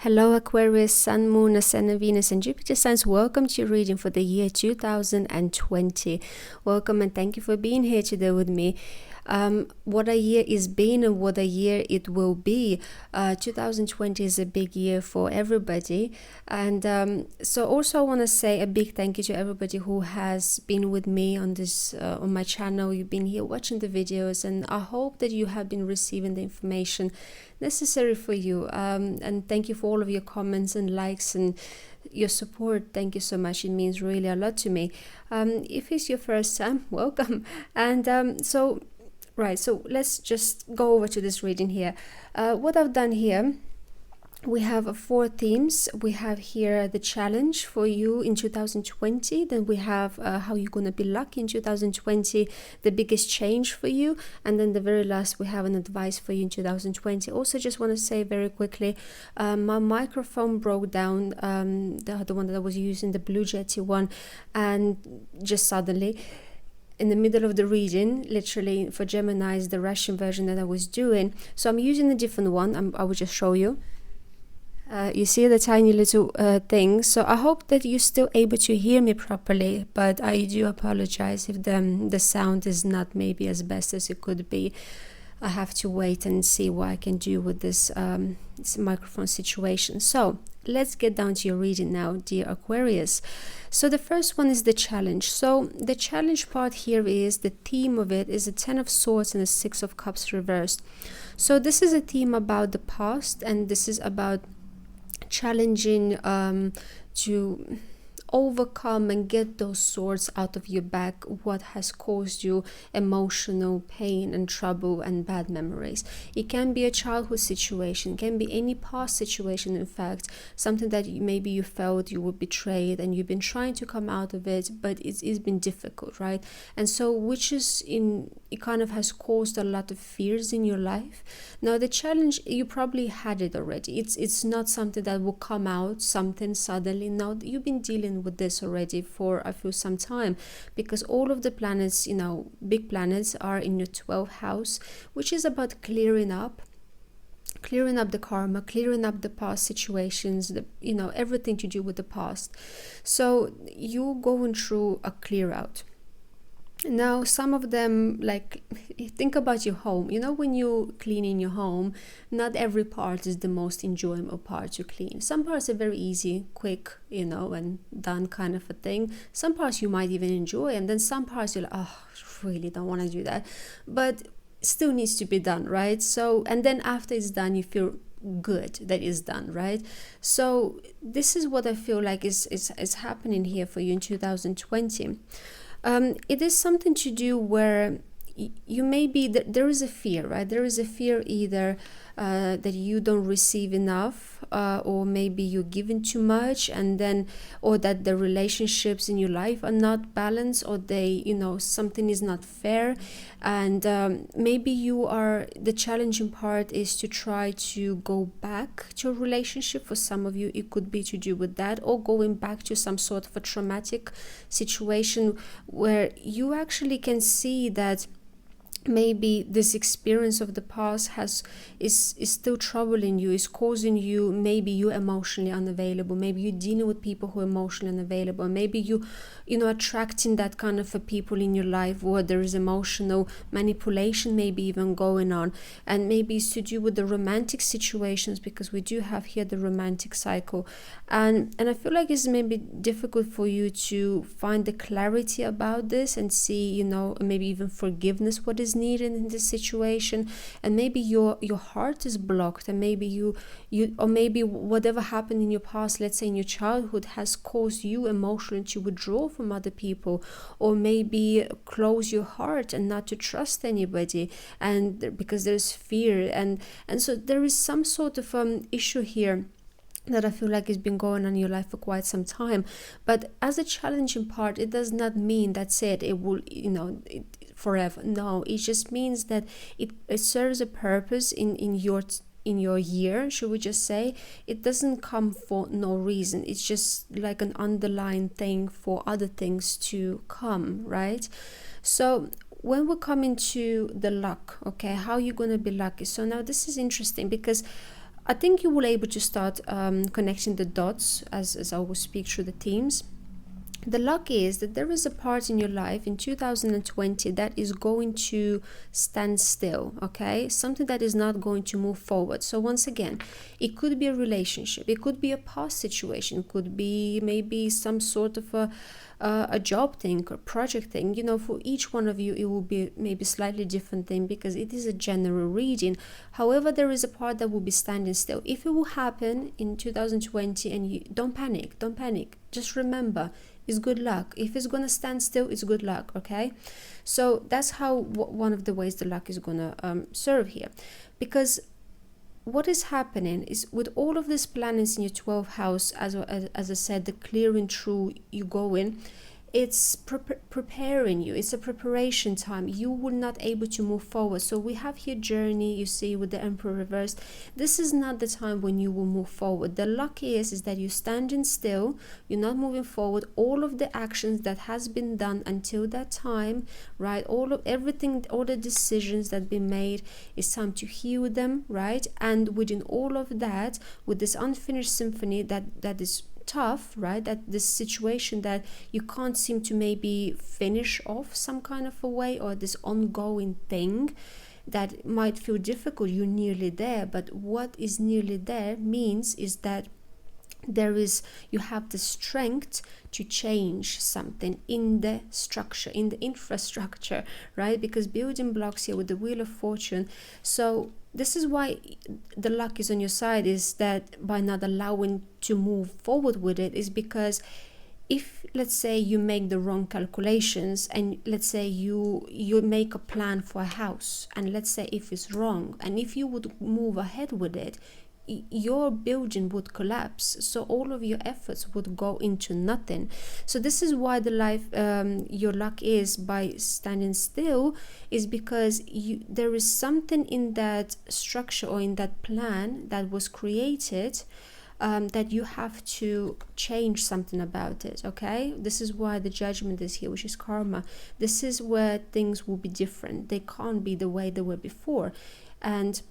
Hello Aquarius, Sun, Moon, Ascendant, Venus and Jupiter signs. Welcome to your reading for the year 2020. Welcome and thank you for being here today with me. What a year is been and what a year it will be. 2020 is a big year for everybody, and so also I want to say a big thank you to everybody who has been with me on this on my channel. You've been here watching the videos, and I hope that you have been receiving the information necessary for you, and thank you for all of your comments and likes and your support. Thank you so much. It means really a lot to me. If it's your first time, welcome. And so let's just go over to this reading here. What I've done here, we have four themes. We have here the challenge for you in 2020. Then we have how you're going to be lucky in 2020, the biggest change for you. And then the very last, we have an advice for you in 2020. Also, just want to say very quickly, my microphone broke down, the one that I was using, the Blue Jetty one, and just suddenly, in the middle of the reading, literally for Gemini is the Russian version that I was doing. So I'm using a different one. I will just show you. You see the tiny little thing. So I hope that you're still able to hear me properly, but I do apologize if the sound is not maybe as best as it could be. I have to wait and see what I can do with this microphone situation. So let's get down to your reading now, dear Aquarius. So the first one is the challenge. So the challenge part here is, the theme of it is a 10 of Swords and a 6 of Cups reversed. So this is a theme about the past, and this is about challenging to overcome and get those swords out of your back, what has caused you emotional pain and trouble and bad memories. It can be a childhood situation, can be any past situation, in fact, something that maybe you felt you were betrayed and you've been trying to come out of it, but it's been difficult, right? And so it kind of has caused a lot of fears in your life. Now the challenge, you probably had it already. It's not something that will come out something suddenly. Now you've been dealing with this already for I feel some time, because all of the planets, big planets, are in your 12th house, which is about clearing up the karma, clearing up the past situations, everything to do with the past. So you're going through a clear out. Now, some of them, like, think about your home. When you clean in your home, not every part is the most enjoyable part to clean. Some parts are very easy, quick, and done kind of a thing. Some parts you might even enjoy, and then some parts you're like, oh, really don't want to do that. But still needs to be done, right? So, and then after it's done, you feel good that it's done, right? So this is what I feel like is happening here for you in 2020. It is something to do where you maybe there is a fear, right? There is a fear either that you don't receive enough, or maybe you're giving too much, and then, or that the relationships in your life are not balanced, or they, something is not fair, and maybe the challenging part is to try to go back to a relationship. For some of you, it could be to do with that, or going back to some sort of a traumatic situation where you actually can see that maybe this experience of the past is still troubling you, is causing you, maybe you're emotionally unavailable, maybe you're dealing with people who are emotionally unavailable, maybe you attracting that kind of a people in your life where there is emotional manipulation maybe even going on, and maybe it's to do with the romantic situations, because we do have here the romantic cycle, and I feel like it's maybe difficult for you to find the clarity about this and see, maybe even forgiveness, what is needed in this situation, and maybe your heart is blocked, and maybe you or maybe whatever happened in your past, let's say in your childhood, has caused you emotionally to withdraw from other people, or maybe close your heart and not to trust anybody, and because there's fear, and so there is some sort of issue here that I feel like has been going on in your life for quite some time. But as a challenging part, it does not mean that's it will forever. No, it just means that it serves a purpose in your year, should we just say. It doesn't come for no reason. It's just like an underlying thing for other things to come, right? So when we come into the luck, okay, how you're going to be lucky. So now this is interesting, because I think you will able to start connecting the dots as I will speak through the themes. The luck is that there is a part in your life in 2020 that is going to stand still, okay? Something that is not going to move forward. So once again, it could be a relationship, it could be a past situation, it could be maybe some sort of a job thing or project thing. You know, for each one of you, it will be maybe slightly different thing because it is a general reading. However, there is a part that will be standing still. If it will happen in 2020 and you don't panic, just remember, it's good luck. If it's gonna stand still, it's good luck, okay? So that's how one of the ways the luck is gonna serve here. Because what is happening is with all of these planets in your 12th house, as I said, the clearing through you going, it's preparing you. It's a preparation time. You will not able to move forward. So we have here journey, you see, with the Emperor reversed. This is not the time when you will move forward. The luck is that you're standing still, you're not moving forward. All of the actions that has been done until that time, right? Everything, all the decisions that been made, it's time to heal them, right? And within all of that, with this unfinished symphony that is tough, right? That this situation that you can't seem to maybe finish off some kind of a way, or this ongoing thing that might feel difficult, you're nearly there. But what is nearly there means is that you have the strength to change something in the structure, in the infrastructure, right? Because building blocks here with the Wheel of Fortune. So this is why the luck is on your side, is that by not allowing to move forward with it, is because if, let's say, you make the wrong calculations, and let's say you make a plan for a house, and let's say if it's wrong, and if you would move ahead with it, your building would collapse. So all of your efforts would go into nothing. So this is why your luck is by standing still, is because there is something in that structure or in that plan that was created, that you have to change something about it, okay? This is why the Judgment is here, which is karma. This is where things will be different. They can't be the way they were before. And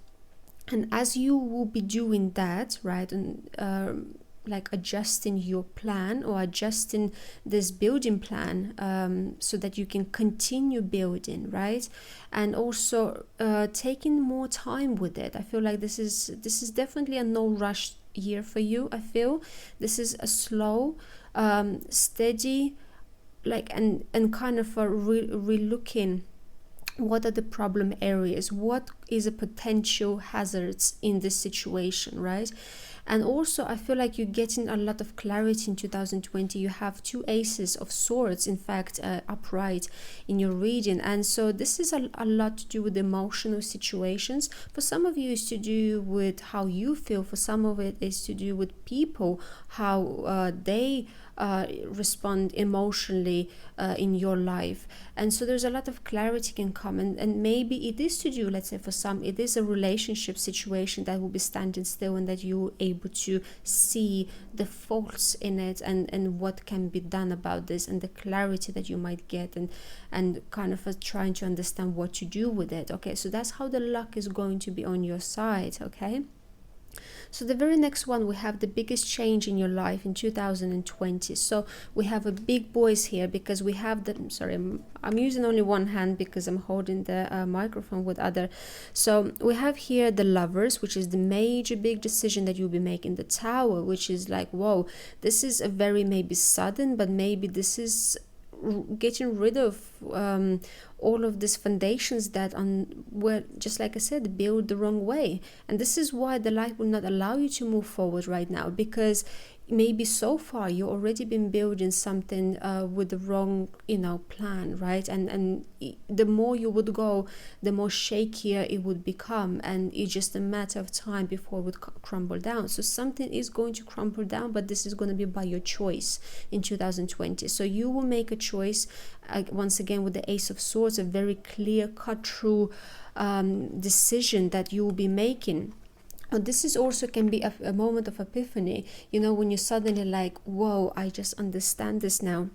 as you will be doing that, right, and like adjusting your plan or adjusting this building plan, so that you can continue building, right, and also taking more time with it. I feel like this is definitely a no rush year for you. I feel this is a slow, steady, like and kind of a re-looking. What are the problem areas? What is a potential hazards in this situation, right? And also I feel like you're getting a lot of clarity in 2020. You have 2 aces of swords, in fact, upright in your reading. And so this is a lot to do with emotional situations. For some of you, it's to do with how you feel. For some of it is to do with people, how they respond emotionally in your life. And so there's a lot of clarity can come, and maybe it is to do, let's say for some, it is a relationship situation that will be standing still, and that you're able to see the faults in it, and what can be done about this, and the clarity that you might get, and kind of trying to understand what to do with it. Okay, so that's how the luck is going to be on your side. Okay, so the very next one, we have the biggest change in your life in 2020. So we have a big boys here, because we have the, sorry, I'm using only one hand because I'm holding the microphone with other. So we have here the Lovers, which is the major big decision that you'll be making. The Tower, which is like, whoa, this is a very maybe sudden, but maybe this is getting rid of all of these foundations that were, just like I said, built the wrong way. And this is why the light will not allow you to move forward right now, because maybe so far you already been building something with the wrong plan, right? And the more you would go, the more shakier it would become, and it's just a matter of time before it would crumble down. So something is going to crumble down, but this is going to be by your choice in 2020. So you will make a choice, once again with the Ace of Swords, a very clear cut through decision that you will be making. This is also can be a moment of epiphany, when you're suddenly like, whoa, I just understand this now.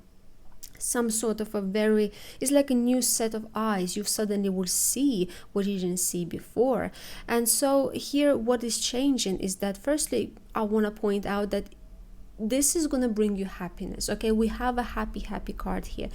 some sort of a very, it's like a new set of eyes. You suddenly will see what you didn't see before. And so here what is changing is that, firstly, I want to point out that this is going to bring you happiness. Okay, we have a happy card here,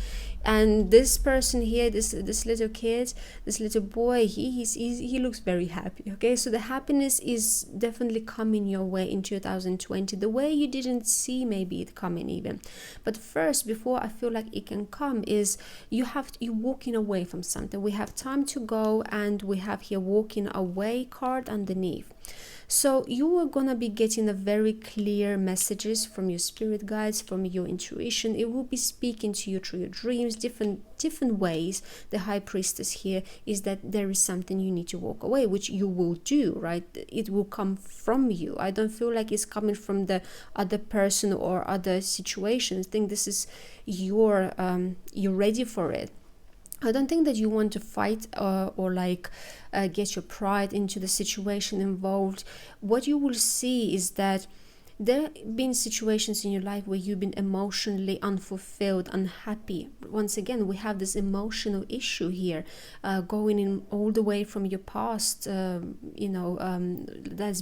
and this person here, this little kid, this little boy, he looks very happy. Okay, so the happiness is definitely coming your way in 2020, the way you didn't see maybe it coming even. But first, before I feel like it can come, is you're walking away from something. We have time to go, and we have here walking away card underneath. So you are going to be getting a very clear messages from your spirit guides, from your intuition. It will be speaking to you through your dreams, different ways. The High Priestess here is that there is something you need to walk away, which you will do, right? It will come from you. I don't feel like it's coming from the other person or other situations. I think this is you're ready for it. I don't think that you want to fight or get your pride into the situation involved. What you will see is that there have been situations in your life where you've been emotionally unfulfilled, unhappy. Once again, we have this emotional issue here, going in all the way from your past, that's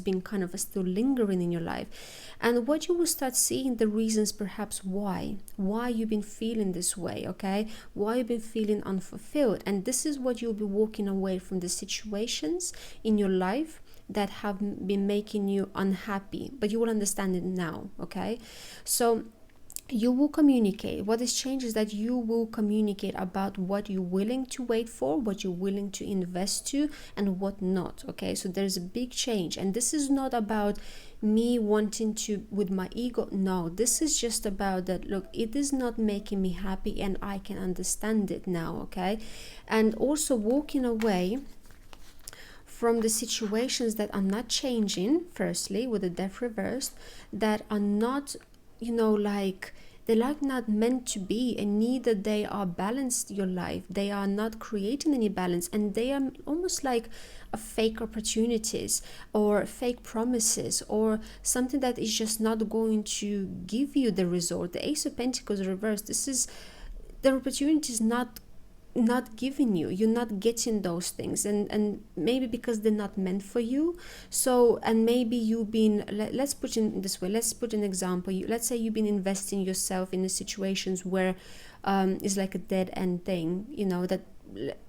been kind of still lingering in your life. And what you will start seeing, the reasons perhaps why you've been feeling this way, okay? Why you've been feeling unfulfilled. And this is what you'll be walking away from, the situations in your life that have been making you unhappy, but you will understand it now, okay? So you will communicate. What has changed is that you will communicate about what you're willing to wait for, what you're willing to invest to, and what not, okay? So there's a big change, and this is not about me wanting to with my ego. No, this is just about that, look, it is not making me happy, and I can understand it now, okay? And also walking away from the situations that are not changing, firstly, with the Death reversed, that are not, they're not meant to be, and neither they are balanced your life. They are not creating any balance, and they are almost like a fake opportunities or fake promises, or something that is just not going to give you the result. The Ace of Pentacles reversed, this is the opportunity is not giving you're not getting those things, and maybe because they're not meant for you. So, and maybe you've been, let's put in this way, let's put an example. Let's say you've been investing yourself in the situations where it's like a dead end thing, that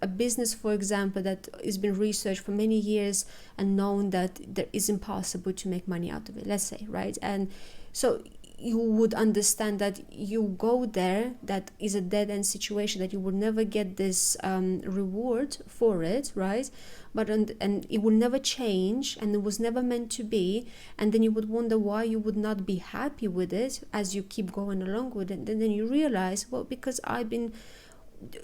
a business, for example, that has been researched for many years and known that there is impossible to make money out of it, let's say, right? And so you would understand that you go there, that is a dead-end situation, that you will never get this reward for it, right? But and it will never change, and it was never meant to be. And then you would wonder why you would not be happy with it as you keep going along with it. And then you realize, well, because I've been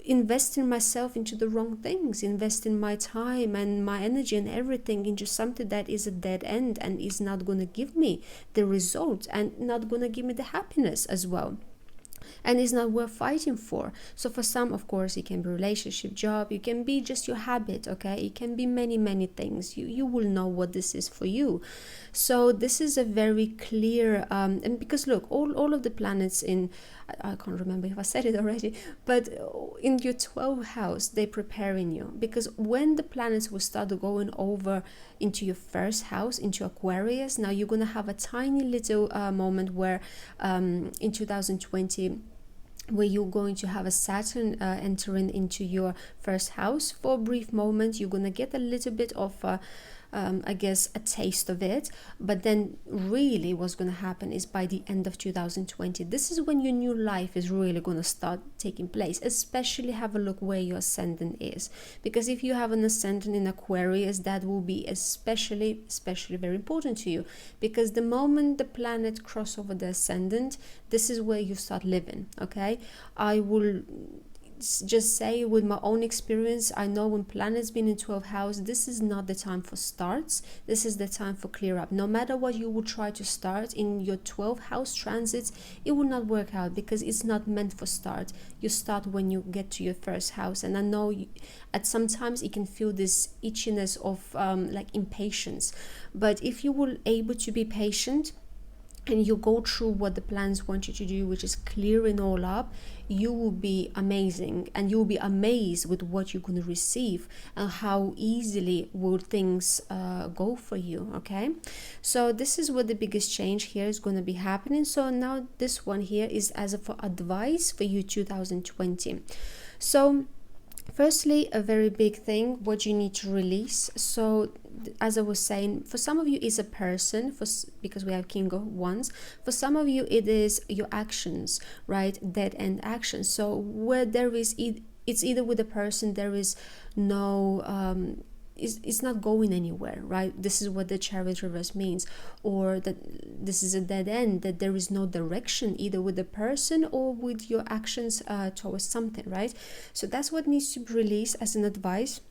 investing myself into the wrong things, investing my time and my energy and everything into something that is a dead end and is not going to give me the result, and not going to give me the happiness as well, and is not worth fighting for. So for some, of course, it can be relationship, job, it can be just your habit, okay? It can be many things. You will know what this is for you. So this is a very clear and because look, all of the planets in, I can't remember if I said it already, but in your 12th house, they're preparing you, because when the planets will start going over into your first house, into Aquarius, now you're going to have a tiny little moment where in 2020, where you're going to have a Saturn entering into your first house for a brief moment. You're going to get a little bit of a taste of it, but then really what's going to happen is by the end of 2020, this is when your new life is really going to start taking place. Especially have a look where your ascendant is, because if you have an ascendant in Aquarius, that will be especially very important to you, because the moment the planet cross over the ascendant, this is where you start living, okay? I will just say with my own experience, I know when planets been in 12th house, this is not the time for starts. This is the time for clear up. No matter what you will try to start in your 12th house transits, it will not work out, because it's not meant for start. You start when you get to your first house. And I know at sometimes it can feel this itchiness of like impatience, but if you were able to be patient, and you go through what the plans want you to do, which is clearing all up, you will be amazing, and you'll be amazed with what you're going to receive and how easily will things go for you. Okay, so this is what the biggest change here is going to be happening. So now this one here is as for advice for you 2020. So firstly, a very big thing, what you need to release. So as I was saying, for some of you is a person, because we have King of Wands. For some of you it is your actions, right? Dead end actions. So where there is it's either with a person there is no it's not going anywhere, right? This is what the Chariot reverse means, or that this is a dead end, that there is no direction either with the person or with your actions towards something, right? So that's what needs to be released as an advice.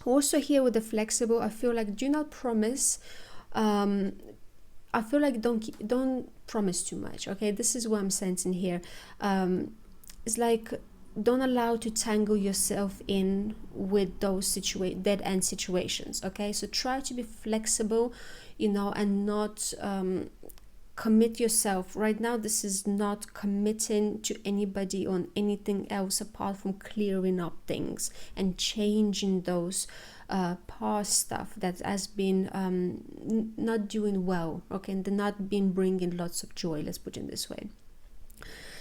Also here with the flexible, I feel like do not promise. I feel like don't promise too much. Okay, this is what I'm sensing here. It's like, don't allow to tangle yourself in with those dead end situations. Okay, so try to be flexible, and not commit yourself right now. This is not committing to anybody on anything else apart from clearing up things and changing those past stuff that has been not doing well, okay, and not been bringing lots of joy, let's put it this way.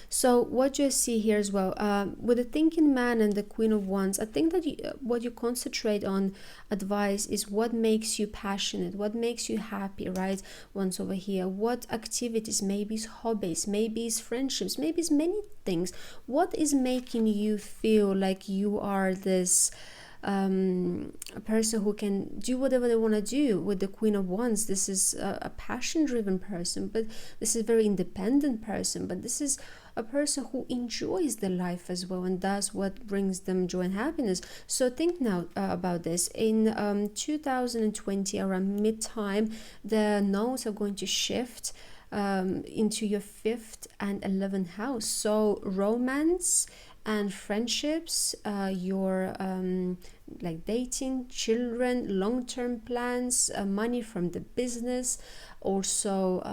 So what you see here as well, with the thinking man and the Queen of Wands, I think that what you concentrate on advice is what makes you passionate, what makes you happy, right? Once over here, what activities, maybe it's hobbies, maybe it's friendships, maybe it's many things. What is making you feel like you are this a person who can do whatever they want to do? With the Queen of Wands, this is a passion driven person, but this is a very independent person, but this is a person who enjoys the life as well and does what brings them joy and happiness. So think now about this. In 2020, around mid-time, the nodes are going to shift into your 5th and 11th house. So romance and friendships, your like dating, children, long-term plans, money from the business, also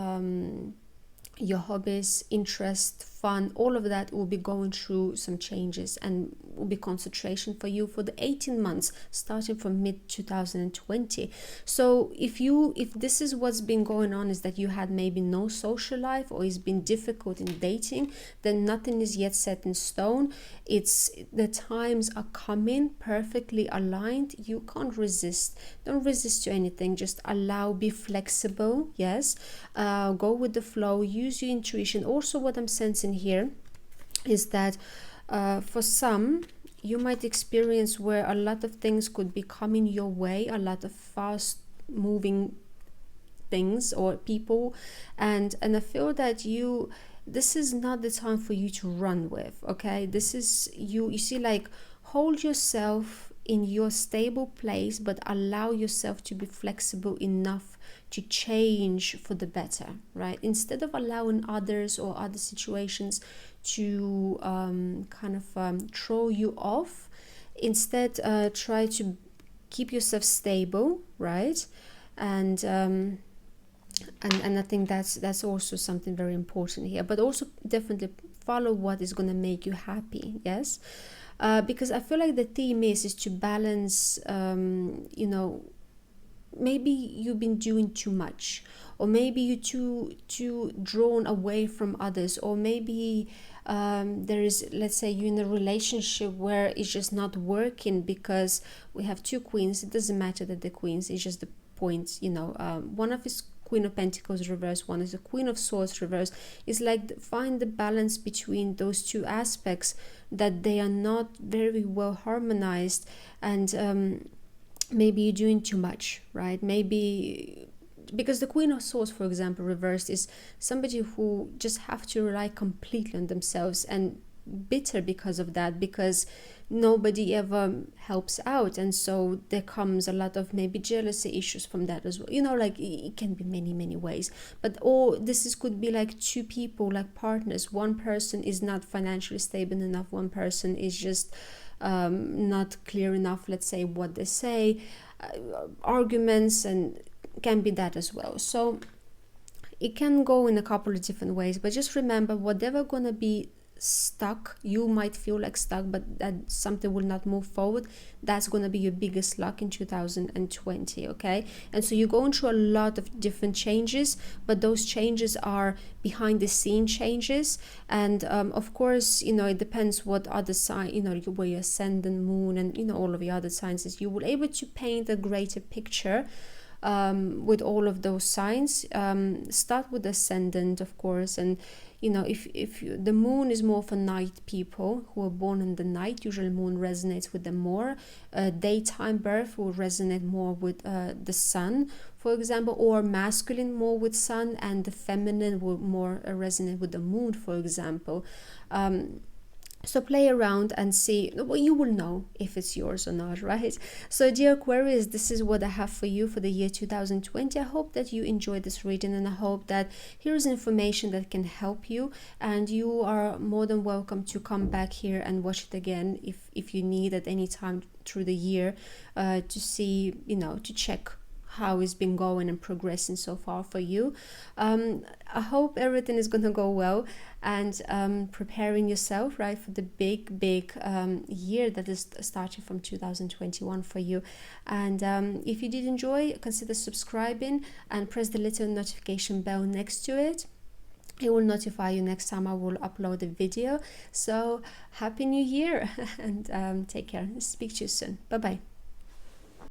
your hobbies, interest, fun, all of that will be going through some changes and will be concentration for you for the 18 months starting from mid 2020. So if this is what's been going on, is that you had maybe no social life or it's been difficult in dating, then nothing is yet set in stone. It's the times are coming perfectly aligned. You can't resist. Don't resist to anything. Just allow, be flexible. Yes, go with the flow, use your intuition. Also what I'm sensing here is that for some, you might experience where a lot of things could be coming your way, a lot of fast moving things or people, and I feel that this is not the time for you to run with. Okay, this is you see, like, hold yourself in your stable place, but allow yourself to be flexible enough to change for the better, right? Instead of allowing others or other situations to throw you off, instead try to keep yourself stable, right? And I think that's also something very important here. But also definitely follow what is going to make you happy. Yes, because I feel like the theme is to balance. Maybe you've been doing too much, or maybe you're too drawn away from others, or maybe there is, let's say, you're in a relationship where it's just not working because we have two queens. It doesn't matter that the queens is just the point, one of is Queen of Pentacles reverse, one is the Queen of Swords reverse. It's like find the balance between those two aspects, that they are not very well harmonized, and maybe you're doing too much, right? Maybe because the Queen of Swords, for example, reversed, is somebody who just have to rely completely on themselves and bitter because of that, because nobody ever helps out, and so there comes a lot of maybe jealousy issues from that as well. Like it can be many ways, but could be like two people, like partners. One person is not financially stable enough, one person is just not clear enough, let's say, what they say, arguments, and can be that as well. So it can go in a couple of different ways, but just remember, whatever gonna be stuck, you might feel like stuck, but that something will not move forward, that's going to be your biggest luck in 2020. Okay, and so you're going through a lot of different changes, but those changes are behind the scene changes, and of course, you know, it depends what other sign, you know, where your ascendant, moon, and you know, all of the other signs is, you will able to paint a greater picture with all of those signs. Start with ascendant, of course, and you know, if the moon is more for night people who are born in the night, usually moon resonates with them more. Daytime birth will resonate more with the sun, for example, or masculine more with sun, and the feminine will more resonate with the moon, for example. So play around and see, well, you will know if it's yours or not, right? So dear Aquarius, this is what I have for you for the year 2020. I hope that you enjoyed this reading, and I hope that here's information that can help you, and you are more than welcome to come back here and watch it again if you need at any time through the year to see, you know, to check how it's been going and progressing so far for you. I hope everything is gonna go well, and preparing yourself, right, for the big year that is starting from 2021 for you. And if you did enjoy, consider subscribing and press the little notification bell next to it. It will notify you next time I will upload a video. So happy new year, and take care. Speak to you soon. Bye bye.